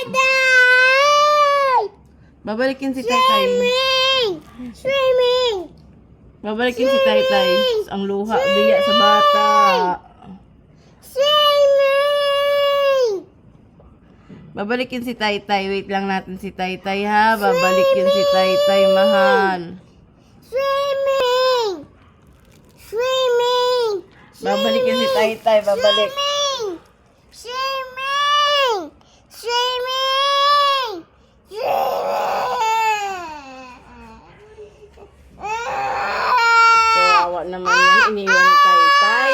Taytay! Babalikin si Taytay. Swimming! Babalikin si Taytay. Ang luha, biya sa bata. Swimming! Babalikin si Taytay. Wait lang natin si Taytay ha. Babalikin si Taytay, mahal. Swimming! Swimming! Babalikin si Taytay, babalik. Swimming! Swimming! Swimming! Kawawa naman yan. Iniwan ni Taytay.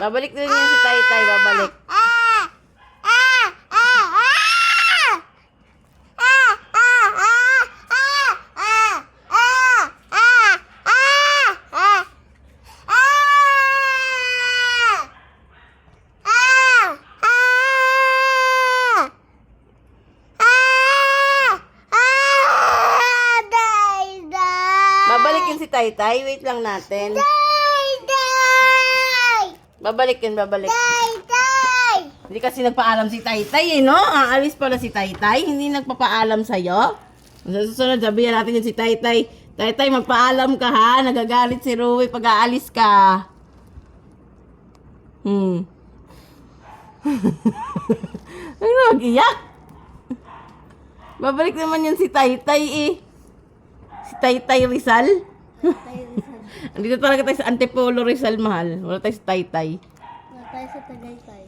Babalik din yan si Taytay, babalik. Babalikin si Taytay. Wait lang natin. Babalikin, babalik. Hindi kasi nagpaalam si Taytay eh, no? Aalis pala si Taytay. Hindi nagpapaalam sa'yo. Sa susunod, sabihan natin yun si Taytay. Taytay, magpaalam ka ha. Nagagalit si Rui pag aalis ka. Ano, mag-iyak? Babalik naman yun si Taytay eh. Si Taytay Rizal. Andito talaga tayo sa Antipolo Rizal, mahal. Wala tayo sa Taytay. Wala tayo sa Tagaytay.